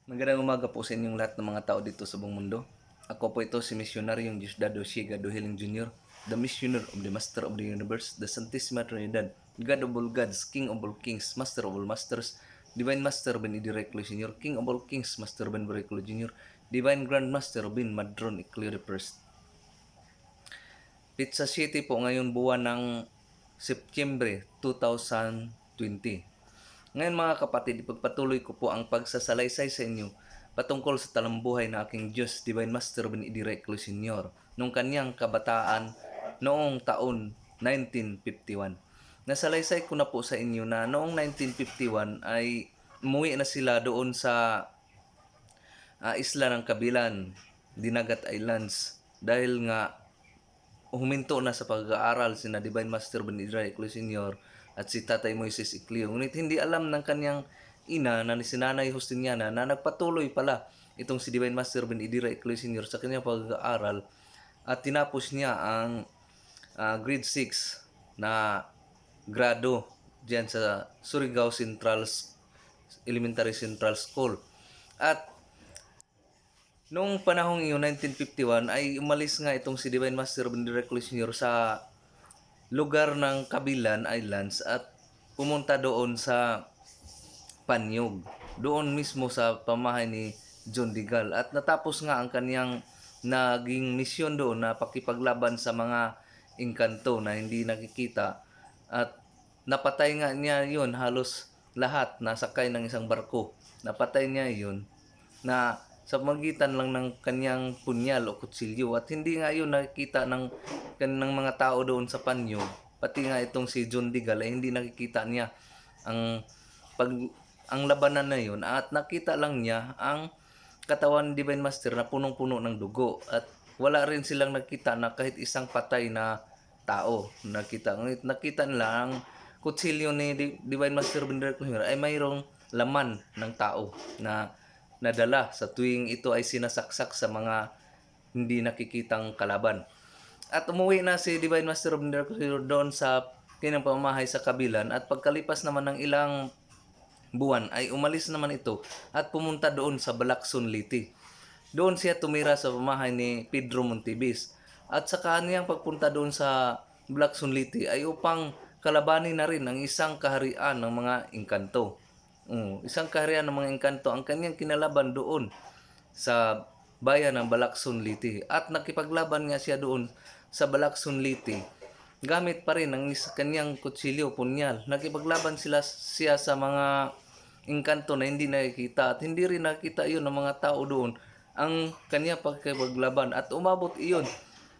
Magandang umaga po sa inyong lahat ng mga tao dito sa buong mundo. Ako po ito si Misyonaryong Diosdado Sigado Hiling Jr., the Missioner of the Master of the Universe, the Santissima Trinidad, God of all gods, King of all kings, Master of all masters, Divine Master Ben Idireclo Sr., King of all kings, Master Ben Idireclo Jr., Divine Grand Master Ben Madron Iclio I. Pizza City po ngayon buwan ng Setyembre 2020. Ngayon mga kapatid, ipagpatuloy ko po ang pagsasalaysay sa inyo patungkol sa talambuhay na aking Diyos, Divine Master Benedirecto Sr. nung kanyang kabataan noong taon 1951. Nasalaysay ko na po sa inyo na noong 1951 ay umuwi na sila doon sa isla ng Kabilan, Dinagat Islands dahil nga huminto na sa pag-aaral sina Divine Master Benedirecto Sr. at si Tatay Moises Iclio. Ngunit hindi alam ng kanyang ina na si Nanay Justiniana na nagpatuloy pala itong si Divine Master Benedirecto Sr. sa kanyang pag-aaral at tinapos niya ang grade 6 na grado diyan sa Surigao Elementary Central School. At noong panahong iyon, 1951, ay umalis nga itong si Divine Master Benedirecto Sr. sa lugar ng Kabilan Islands at pumunta doon sa Panyog. Doon mismo sa pamahay ni John Digal. At natapos nga ang kaniyang naging misyon doon na pakipaglaban sa mga engkanto na hindi nakikita. At napatay nga niya yun halos lahat na sakay ng isang barko. Napatay niya yun na sa magitan lang ng kanyang punyal o kutsilyo at hindi nga yun nakikita ng mga tao doon sa panyo, pati nga itong si John Digal ay hindi nakikita niya ang ang labanan na yun at nakita lang niya ang katawan ni Divine Master na punong-puno ng dugo at wala rin silang nakita na kahit isang patay na tao nakita nila ang kutsilyo ni Divine Master Benedirecto ay mayroong laman ng tao na nadala sa tuwing ito ay sinasaksak sa mga hindi nakikitang kalaban. At umuwi na si Divine Master Benedirecto doon sa kanyang pamamahay sa Kabilan at pagkalipas naman ng ilang buwan ay umalis naman ito at pumunta doon sa Balakson Liti. Doon siya tumira sa pamamahay ni Pedro Montibis. At sa kaniyang pagpunta doon sa Balakson Liti ay upang kalabanin na rin ang isang kaharian ng mga engkanto. Isang kaharian ng mga engkanto ang kanyang kinalaban doon sa bayan ng Balakson Liti. At nakipaglaban nga siya doon sa Balakson Liti gamit pa rin ang kanyang kutsilyo, punyal. Nakipaglaban siya sa mga engkanto na hindi nakikita at hindi rin nakita iyon ng mga tao doon ang kanya pagkipaglaban at umabot iyon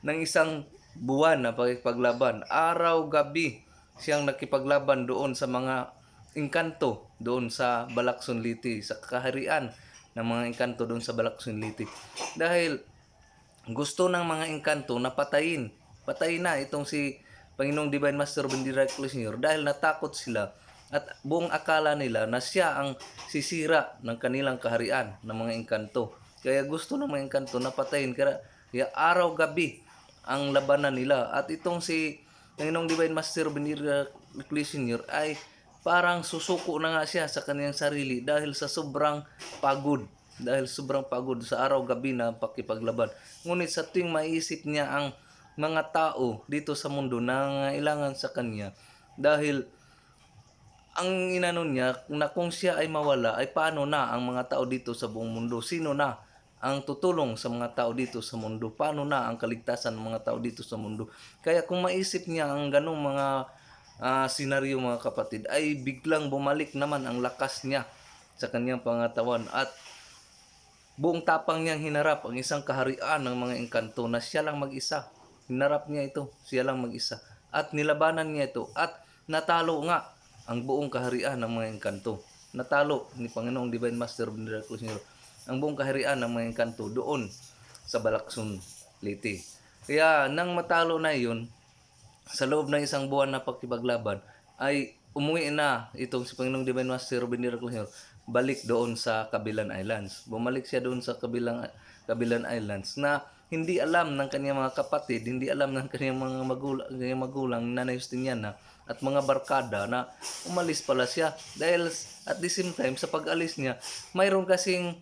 ng isang buwan na pagkipaglaban. Araw-gabi siyang nakipaglaban doon sa mga engkanto doon sa Balakson Liti, sa kaharian ng mga engkanto doon sa Balakson Liti. Dahil gusto ng mga engkanto na patayin na itong si Panginoong Divine Master Benedirecto Sr. dahil natakot sila at buong akala nila na siya ang sisira ng kanilang kaharian ng mga engkanto. Kaya gusto ng mga engkanto na patayin. Kaya araw-gabi ang labanan nila. At itong si Panginoong Divine Master Benedirecto Sr. ay parang susuko na nga siya sa kanyang sarili dahil sa sobrang pagod. Dahil sobrang pagod sa araw-gabi na pakipaglaban. Ngunit sa tuwing maisip niya ang mga tao dito sa mundo na nangangailangan sa kanya dahil ang inano niya na kung siya ay mawala ay paano na ang mga tao dito sa buong mundo? Sino na ang tutulong sa mga tao dito sa mundo? Paano na ang kaligtasan ng mga tao dito sa mundo? Kaya kung maisip niya ang ganong mga senaryo mga kapatid ay biglang bumalik naman ang lakas niya sa kanyang pangatawan at buong tapang niyang hinarap ang isang kaharian ng mga engkanto na siya lang mag-isa. Hinarap niya ito, siya lang mag-isa. At nilabanan niya ito at natalo nga ang buong kaharian ng mga engkanto. Natalo ni Panginoong Divine Master Benedirecto Sr. ang buong kaharian ng mga engkanto doon sa Balakson Liti. Kaya nang matalo na iyon, sa loob ng isang buwan na pagkipaglaban, ay umuwi na itong si Panginoong Divine Master Benedirecto Sr. balik doon sa Kabilan Islands. Bumalik siya doon sa Kabilan Islands na hindi alam ng kanyang mga kapatid, hindi alam ng kanyang mga magulang, Nanay Justiniana at mga barkada na umalis pala siya. Dahil at the same time, sa pag-alis niya, mayroon kasing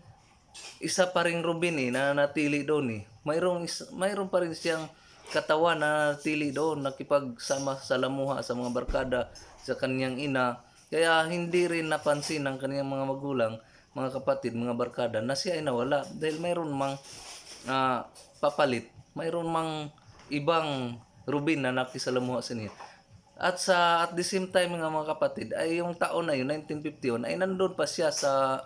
isa pa ring Rubin na natili doon mayroon pa rin siyang katawan na natili doon, nakipagsama sa lamuha sa mga barkada sa kanyang ina. Kaya hindi rin napansin ng kanyang mga magulang, mga kapatid, mga barkada na siya ay nawala dahil mayroon mang papalit, mayroon mang ibang Rubin na nakisalamuha sa niya. At the same time mga kapatid ay yung taon na yun 1951 ay nandun pa siya sa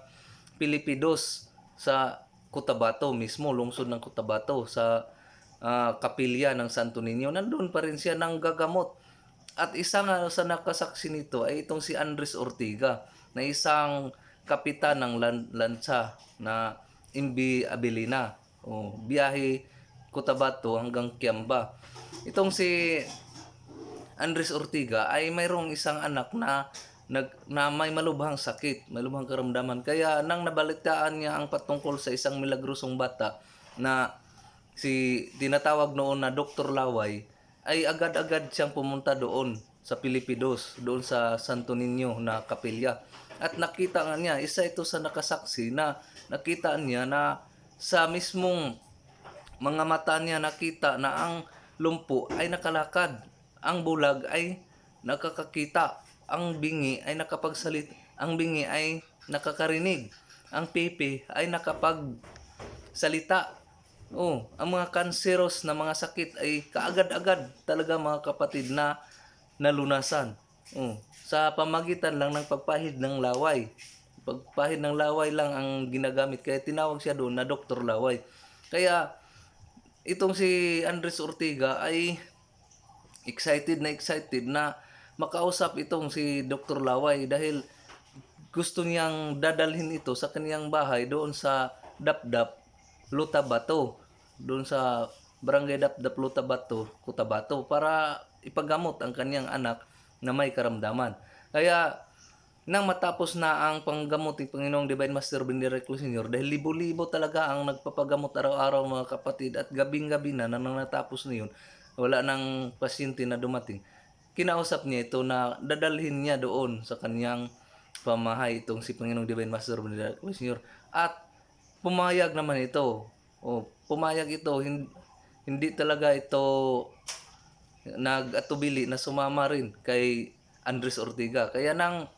Pilipidos sa Cotabato mismo, lungsod ng Cotabato sa kapilya ng Santo Niño. Nandun pa rin siya nang gagamot. At isa nga sa nakasaksi nito ay itong si Andres Ortiga na isang kapitan ng lansa na MV Abilina. Biyahe Cotabato hanggang Kiamba. Itong si Andres Ortiga ay mayroong isang anak na may malubhang sakit, may malubhang karamdaman. Kaya nang nabalitaan niya ang patungkol sa isang milagrosong bata na tinatawag noon na Dr. Laway, ay agad-agad siyang pumunta doon sa Pilipidos, doon sa Santo Niño na kapilya. At nakita nga niya, isa ito sa nakasaksi na nakita niya na sa mismong mga mata niya nakita na ang lumpo ay nakalakad, ang bulag ay nakakakita, ang bingi ay ang bingi ay nakakarinig, ang pipi ay nakapagsalita. Ang mga kanseros na mga sakit ay kaagad-agad talaga mga kapatid na nalunasan. Sa pamagitan lang ng pagpahid ng laway. Pagpahid ng laway lang ang ginagamit, kaya tinawag siya doon na Dr. Laway. Kaya itong si Andres Ortiga ay excited na makausap itong si Dr. Laway dahil gusto niyang dadalhin ito sa kaniyang bahay doon sa Dapdap, Lutabato, doon sa Barangay Dapdap, Lutabato, Cotabato para ipagamot ang kaniyang anak na may karamdaman. Kaya nang matapos na ang panggamot ni Panginoong Divine Master Benny Reclus Sr. dahil libo-libo talaga ang nagpapagamot araw-araw mga kapatid at gabing-gabi na nang natapos na yun, wala nang pasyente na dumating. Kinausap niya ito na dadalhin niya doon sa kanyang pamahay itong si Panginoong Divine Master Benny Reclus Sr. At pumayag naman ito. Pumayag ito, hindi talaga ito nag-atubili na sumama rin kay Andres Ortiga. Kaya nang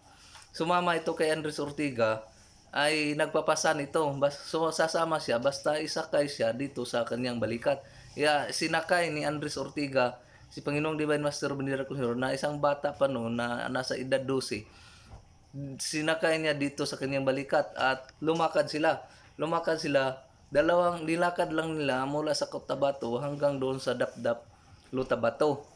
sumama ito kay Andres Ortiga, ay nagpapasan ito. Sasama siya basta isakay siya dito sa kanyang balikat. Kaya sinakay ni Andres Ortiga si Panginoong Divine Master Benny Reclus Sr. na isang bata pa noon na nasa edad 12. Sinakay niya dito sa kanyang balikat at lumakad sila. Nilakad lang nila mula sa Cotabato hanggang doon sa Dapdap, Lutabato.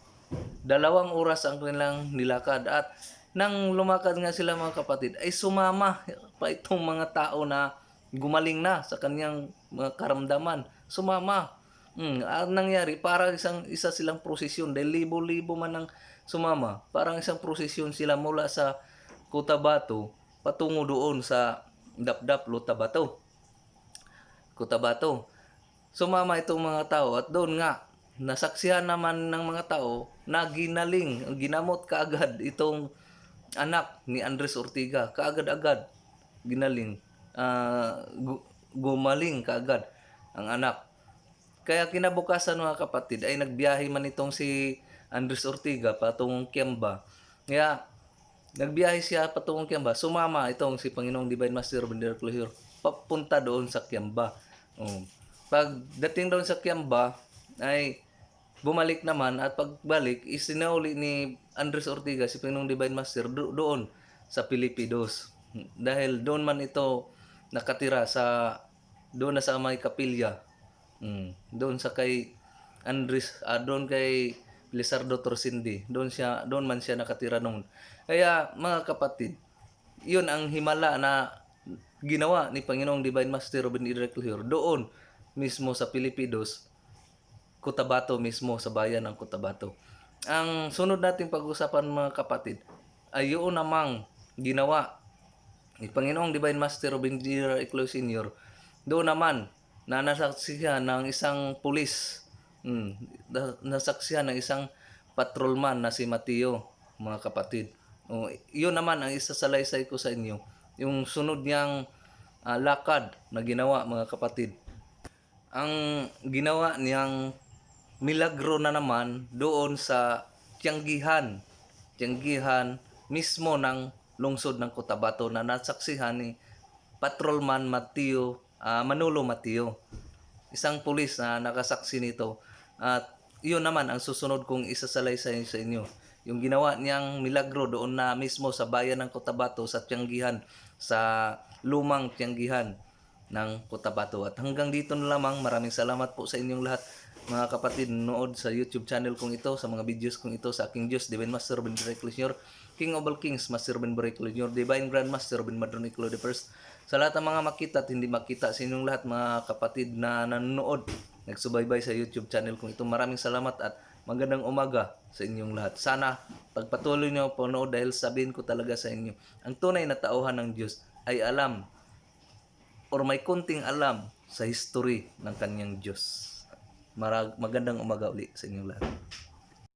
2 oras ang kanilang nilakad at nang lumakad nga sila mga kapatid ay sumama pa itong mga tao na gumaling na sa kanyang mga karamdaman. Sumama. Ang nangyari parang isa silang prosesyon dahil libo-libo man ang sumama. Parang isang prosesyon sila mula sa Cotabato patungo doon sa Dapdap, Cotabato. Sumama itong mga tao at doon nga nasaksihan naman ng mga tao na ginamot kaagad itong anak ni Andres Ortiga. Kaagad-agad ginaling, gumaling kaagad ang anak. Kaya kinabukasan mga kapatid ay nagbiyahe man itong si Andres Ortiga patungong Kiamba. Kaya nagbiyahe siya patungong Kiamba, sumama itong si Panginoong Divine Master Benny Reclus Sr. papunta doon sa Kiamba. Pagdating doon sa Kiamba ay bumalik naman at pagbalik isinauli ni Andres Ortiga si Panginoong Divine Master doon sa Pilipidos. Dahil doon man ito nakatira doon na sa may kapilya. Doon sa kay Andres, doon kay Lizardo Torsindi. Doon man siya nakatira noon. Kaya mga kapatid, yun ang himala na ginawa ni Panginoong Divine Master Benny Reclus Sr. doon mismo sa Pilipidos, Cotabato mismo, sa bayan ng Cotabato. Ang sunod nating pag-usapan mga kapatid ay yun namang ginawa ni Panginoong Divine Master Benny Reclus Sr. doon naman na nasaksihan ng isang pulis, nasaksihan ng isang patrolman na si Mateo mga kapatid. Yun naman ang isa sa salaysay ko sa inyo. Yung sunod niyang lakad na ginawa, mga kapatid. Ang ginawa niyang milagro na naman doon sa Tianggihan mismo ng lungsod ng Cotabato na nasaksihan ni Patrolman Manolo Mateo, isang pulis na nakasaksi nito. At yun naman ang susunod kong isasalaysay sa inyo, yung ginawa niyang milagro doon na mismo sa bayan ng Cotabato, sa Tianggihan, sa lumang Tianggihan ng Cotabato. At hanggang dito na lamang. Maraming salamat po sa inyong lahat, mga kapatid, nood sa YouTube channel kong ito, sa mga videos kong ito, sa aking Diyos, Divine Master Ruben Bericles Jr., King of all Kings, Master Ruben Bericles Jr., Divine Grand Master Ruben Madronico the First. Sa lahat ng mga makita at hindi makita, sa inyong lahat, mga kapatid na nanonood, nagsubaybay sa YouTube channel kong ito, maraming salamat at magandang umaga sa inyong lahat. Sana pagpatuloy niyo po nood, dahil sabihin ko talaga sa inyo, ang tunay na tauhan ng Diyos ay alam or may kunting alam sa history ng kanyang Diyos. Magandang umaga uli sa inyong lahat.